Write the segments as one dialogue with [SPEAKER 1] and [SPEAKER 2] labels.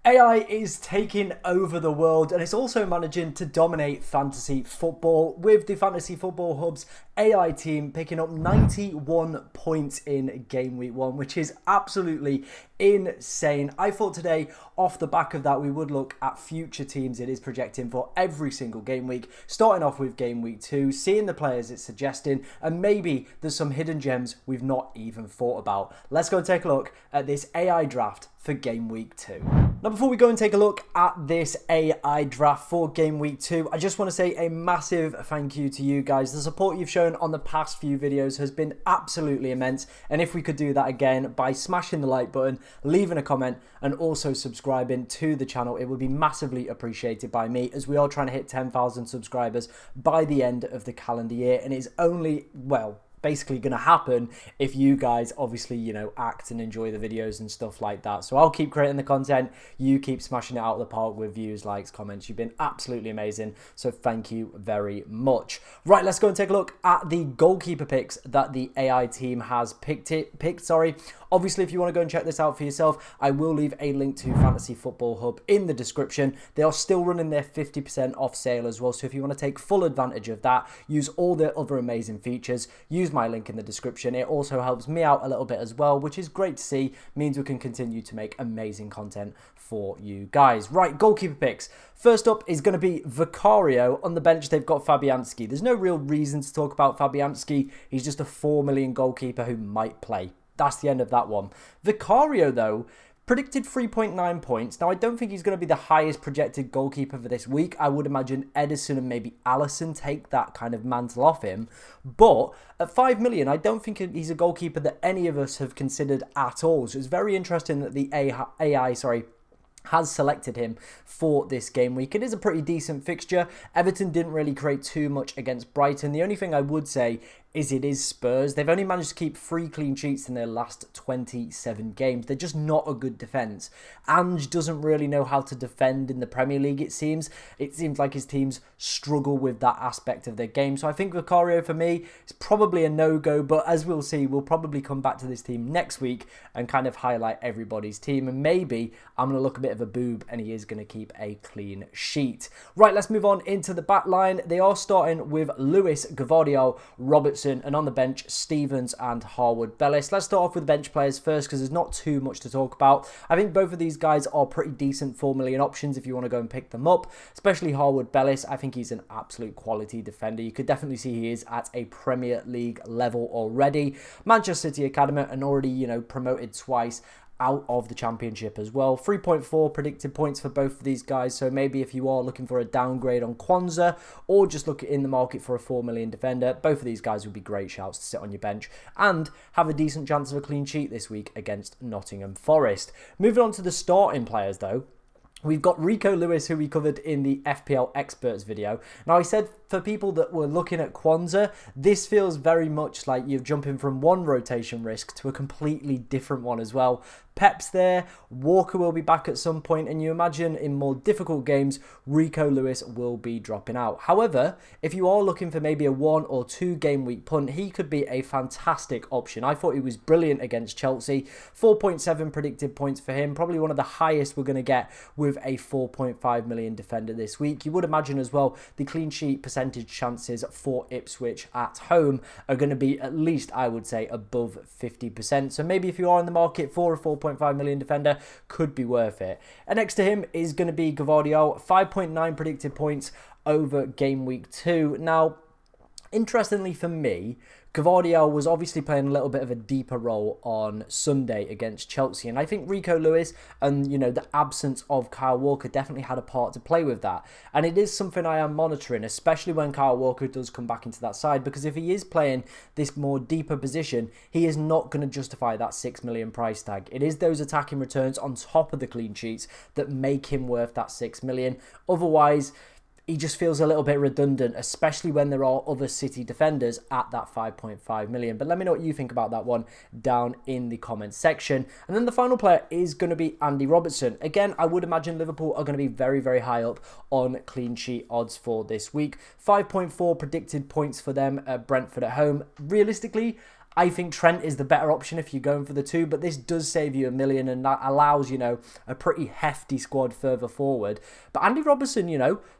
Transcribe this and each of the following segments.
[SPEAKER 1] AI is taking over the world and it's also managing to dominate fantasy football, with the Fantasy Football Hub's AI team picking up 91 points in game week 1, which is absolutely insane. I thought today, off the back of that, we would look at future teams it is projecting for every single game week, starting off with game week 2, seeing the players it's suggesting, and maybe there's some hidden gems we've not even thought about. Let's go and take a look at this AI draft for game week 2. Now, before we go and take a look at this AI draft for game week 2, I just want to say a massive thank you to you guys. The support you've shown on the past few videos has been absolutely immense, and if we could do that again by smashing the like button, leaving a comment, and also subscribing to the channel, it would be massively appreciated by me, as we are trying to hit 10,000 subscribers by the end of the calendar year, and it's only, well, basically going to happen if you guys obviously, you know, act and enjoy the videos and stuff like that. So I'll keep creating the content, you keep smashing it out of the park with views, likes, comments. You've been absolutely amazing, so thank you very much. Right, let's go and take a look at the goalkeeper picks that the AI team has picked. Obviously, if you want to go and check this out for yourself, I will leave a link to Fantasy Football Hub in the description. They are still running their 50% off sale as well, so if you want to take full advantage of that, use all their other amazing features, use my link in the description. It also helps me out a little bit as well, which is great to see, means we can continue to make amazing content for you guys. Right, goalkeeper picks. First up is going to be Vicario. On the bench, they've got Fabianski. There's no real reason to talk about Fabianski. He's just a 4 million goalkeeper who might play. That's the end of that one. Vicario, though, predicted 3.9 points. Now, I don't think he's going to be the highest projected goalkeeper for this week. I would imagine Edison and maybe Alisson take that kind of mantle off him. But at 5 million, I don't think he's a goalkeeper that any of us have considered at all. So it's very interesting that the AI has selected him for this game week. It is a pretty decent fixture. Everton didn't really create too much against Brighton. The only thing I would say is it is Spurs. They've only managed to keep 3 clean sheets in their last 27 games. They're just not a good defence. Ange doesn't really know how to defend in the Premier League, it seems. It seems like his teams struggle with that aspect of their game. So I think Vicario, for me, is probably a no-go. But as we'll see, we'll probably come back to this team next week and kind of highlight everybody's team. And maybe I'm going to look a bit of a boob and he is going to keep a clean sheet. Right, let's move on into the back line. They are starting with Lewis, Gvardiol, Robertson, and on the bench, Stevens and Harwood-Bellis. Let's start off with bench players first because there's not too much to talk about. I think both of these guys are pretty decent 4 million options if you want to go and pick them up, especially Harwood-Bellis. I think he's an absolute quality defender. You could definitely see he is at a Premier League level already. Manchester City Academy and already, you know, promoted twice out of the Championship as well. 3.4 predicted points for both of these guys, so maybe if you are looking for a downgrade on Kwanzaa or just look in the market for a 4 million defender, both of these guys would be great shouts to sit on your bench and have a decent chance of a clean sheet this week against Nottingham Forest. Moving on to the starting players though, we've got Rico Lewis, who we covered in the FPL Experts video. Now, I said for people that were looking at Kwanzaa, this feels very much like you're jumping from one rotation risk to a completely different one as well. Pep's there, Walker will be back at some point, and you imagine in more difficult games, Rico Lewis will be dropping out. However, if you are looking for maybe a 1 or 2 game week punt, he could be a fantastic option. I thought he was brilliant against Chelsea. 4.7 predicted points for him, probably one of the highest we're going to get with a 4.5 million defender this week. You would imagine as well the clean sheet percentage chances for Ipswich at home are going to be at least, I would say, above 50%. So maybe if you are in the market for a 4.5 million defender, could be worth it. And next to him is going to be Gvardiol, 5.9 predicted points over game week 2. Now, interestingly for me, Gvardiol was obviously playing a little bit of a deeper role on Sunday against Chelsea, and I think Rico Lewis and, you know, the absence of Kyle Walker definitely had a part to play with that. And it is something I am monitoring, especially when Kyle Walker does come back into that side, because if he is playing this more deeper position, he is not going to justify that 6 million price tag. It is those attacking returns on top of the clean sheets that make him worth that 6 million. Otherwise, he just feels a little bit redundant, especially when there are other City defenders at that 5.5 million. But let me know what you think about that one down in the comments section. And then the final player is going to be Andy Robertson. Again, I would imagine Liverpool are going to be very, very high up on clean sheet odds for this week. 5.4 predicted points for them at Brentford at home. Realistically, I think Trent is the better option if you're going for the two, but this does save you $1 million, and that allows, a pretty hefty squad further forward. But Andy Robertson,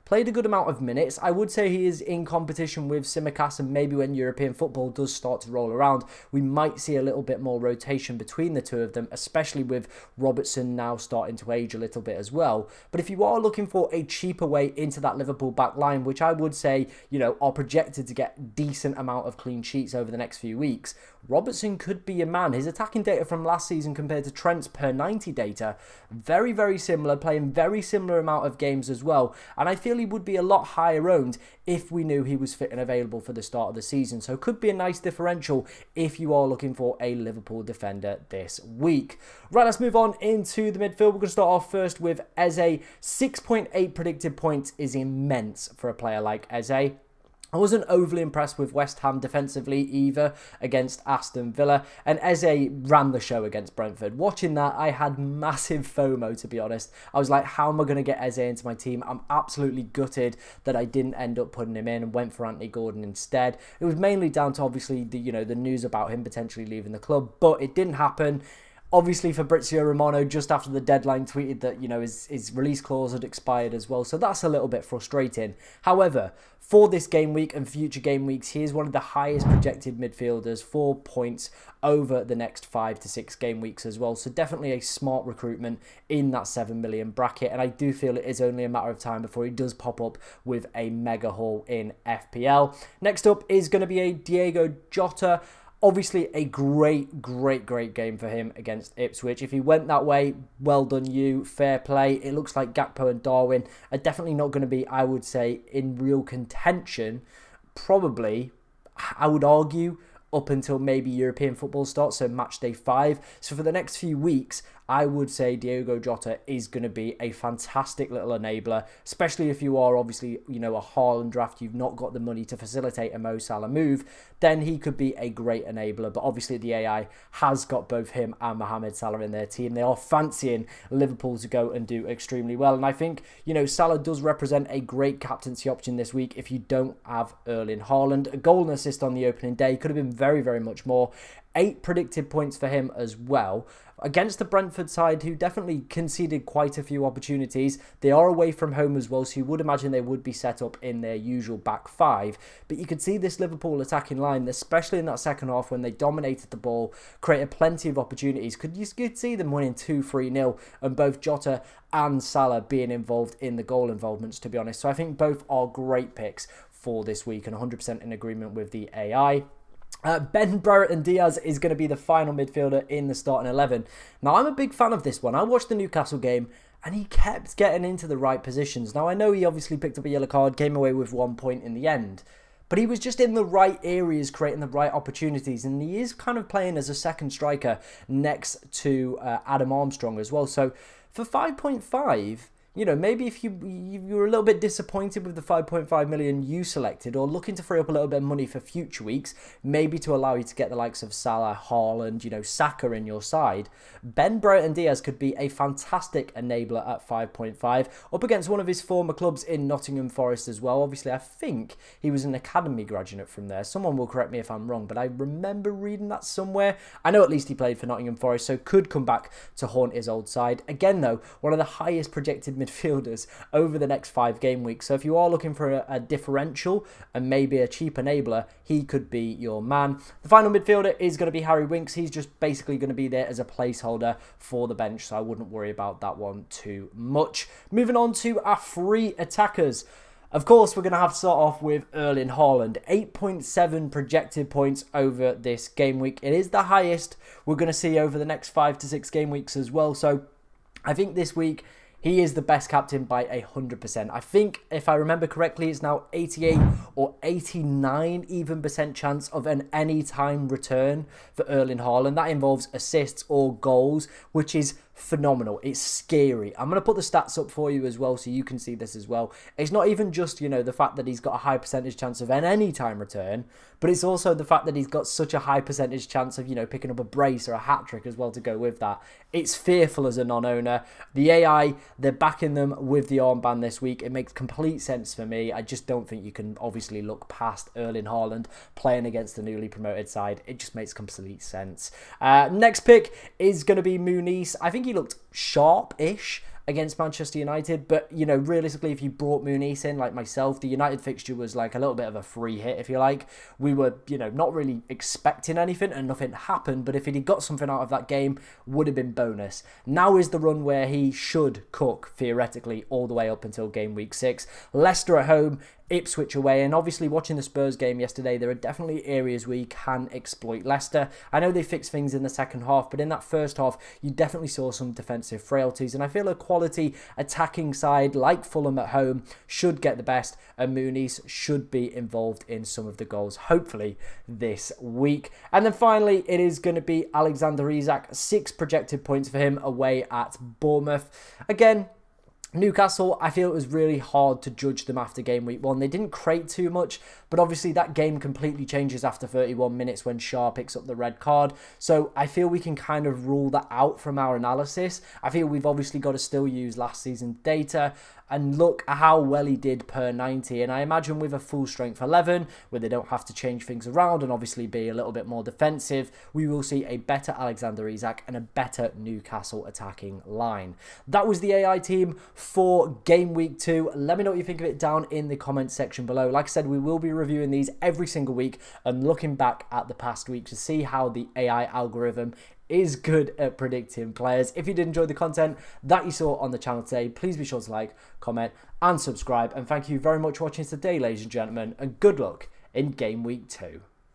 [SPEAKER 1] played a good amount of minutes. I would say he is in competition with Tsimikas, and maybe when European football does start to roll around, we might see a little bit more rotation between the two of them, especially with Robertson now starting to age a little bit as well. But if you are looking for a cheaper way into that Liverpool back line, which I would say, are projected to get decent amount of clean sheets over the next few weeks, Robertson could be a man. His attacking data from last season compared to Trent's per 90 data, very, very similar, playing very similar amount of games as well. And I feel he would be a lot higher owned if we knew he was fit and available for the start of the season. So could be a nice differential if you are looking for a Liverpool defender this week. Right, let's move on into the midfield. We're going to start off first with Eze. 6.8 predicted points is immense for a player like Eze. I wasn't overly impressed with West Ham defensively either against Aston Villa, and Eze ran the show against Brentford. Watching that, I had massive FOMO, to be honest. I was like, how am I going to get Eze into my team? I'm absolutely gutted that I didn't end up putting him in and went for Anthony Gordon instead. It was mainly down to obviously the news about him potentially leaving the club, but it didn't happen. Obviously, Fabrizio Romano, just after the deadline, tweeted that, his release clause had expired as well. So that's a little bit frustrating. However, for this game week and future game weeks, he is one of the highest projected midfielders for points over the next 5 to 6 game weeks as well. So definitely a smart recruitment in that 7 million bracket. And I do feel it is only a matter of time before he does pop up with a mega haul in FPL. Next up is going to be a Diego Jota. Obviously, a great game for him against Ipswich. If he went that way, well done you, fair play. It looks like Gakpo and Darwin are definitely not going to be, I would say, in real contention. Probably, I would argue, up until maybe European football starts, so match day 5. So for the next few weeks, I would say Diego Jota is going to be a fantastic little enabler, especially if you are obviously, a Haaland draft, you've not got the money to facilitate a Mo Salah move, then he could be a great enabler. But obviously the AI has got both him and Mohamed Salah in their team. They are fancying Liverpool to go and do extremely well. And I think, Salah does represent a great captaincy option this week if you don't have Erling Haaland. A goal and assist on the opening day could have been very, very much more. 8 predicted points for him as well. Against the Brentford side, who definitely conceded quite a few opportunities. They are away from home as well, so you would imagine they would be set up in their usual back 5. But you could see this Liverpool attacking line, especially in that second half when they dominated the ball, created plenty of opportunities. You could see them winning 2-3-0, and both Jota and Salah being involved in the goal involvements, to be honest. So I think both are great picks for this week, and 100% in agreement with the AI. Ben Brereton Diaz is going to be the final midfielder in the starting 11. Now, I'm a big fan of this one. I watched the Newcastle game and he kept getting into the right positions. Now, I know he obviously picked up a yellow card, came away with 1 point in the end, but he was just in the right areas, creating the right opportunities, and he is kind of playing as a second striker next to Adam Armstrong as well. So for 5.5... maybe if you were a little bit disappointed with the 5.5 million you selected, or looking to free up a little bit of money for future weeks, maybe to allow you to get the likes of Salah, Haaland, Saka in your side, Ben Brereton Diaz could be a fantastic enabler at 5.5, up against one of his former clubs in Nottingham Forest as well. Obviously, I think he was an academy graduate from there. Someone will correct me if I'm wrong, but I remember reading that somewhere. I know at least he played for Nottingham Forest, so could come back to haunt his old side. Again, though, one of the highest projected midfielders over the next 5 game weeks. So if you are looking for a differential and maybe a cheap enabler, he could be your man. The final midfielder is going to be Harry Winks. He's just basically going to be there as a placeholder for the bench, so I wouldn't worry about that one too much. Moving on to our free attackers. Of course, we're going to have to start off with Erling Haaland. 8.7 projected points over this game week. It is the highest we're going to see over the next 5 to 6 game weeks as well. So I think this week he is the best captain by 100%. I think, if I remember correctly, it's now 88 or 89 even percent chance of an anytime return for Erling Haaland. That involves assists or goals, which is phenomenal. It's scary. I'm going to put the stats up for you as well so you can see this as well. It's not even just, the fact that he's got a high percentage chance of an anytime return, but it's also the fact that he's got such a high percentage chance of, picking up a brace or a hat-trick as well to go with that. It's fearful as a non-owner. The AI, they're backing them with the armband this week. It makes complete sense for me. I just don't think you can obviously look past Erling Haaland playing against the newly promoted side. It just makes complete sense. Next pick is going to be Muniz. I think he looked sharp-ish against Manchester United, but realistically, if you brought Muniz in like myself, the United fixture was like a little bit of a free hit, if you like. We were not really expecting anything and nothing happened, but if he'd got something out of that game, would have been bonus. Now is the run where he should cook theoretically all the way up until game week 6. Leicester at home, Ipswich away, and obviously watching the Spurs game yesterday, there are definitely areas where you can exploit Leicester. I know they fixed things in the second half, but in that first half, you definitely saw some defensive frailties, and I feel a quality attacking side like Fulham at home should get the best, and Muniz should be involved in some of the goals, hopefully this week. And then finally, it is going to be Alexander Isak, 6 projected points for him away at Bournemouth. Again, Newcastle, I feel it was really hard to judge them after game week 1. They didn't create too much, but obviously that game completely changes after 31 minutes when Shaw picks up the red card. So I feel we can kind of rule that out from our analysis. I feel we've obviously got to still use last season's data and look at how well he did per 90. And I imagine with a full strength 11, where they don't have to change things around and obviously be a little bit more defensive, we will see a better Alexander Isak and a better Newcastle attacking line. That was the AI team for game week 2. Let me know what you think of it down in the comments section below. Like I said, we will be reviewing these every single week and looking back at the past week to see how the AI algorithm is good at predicting players. If you did enjoy the content that you saw on the channel today, please be sure to like, comment and subscribe. And thank you very much for watching today, ladies and gentlemen, and good luck in game week 2.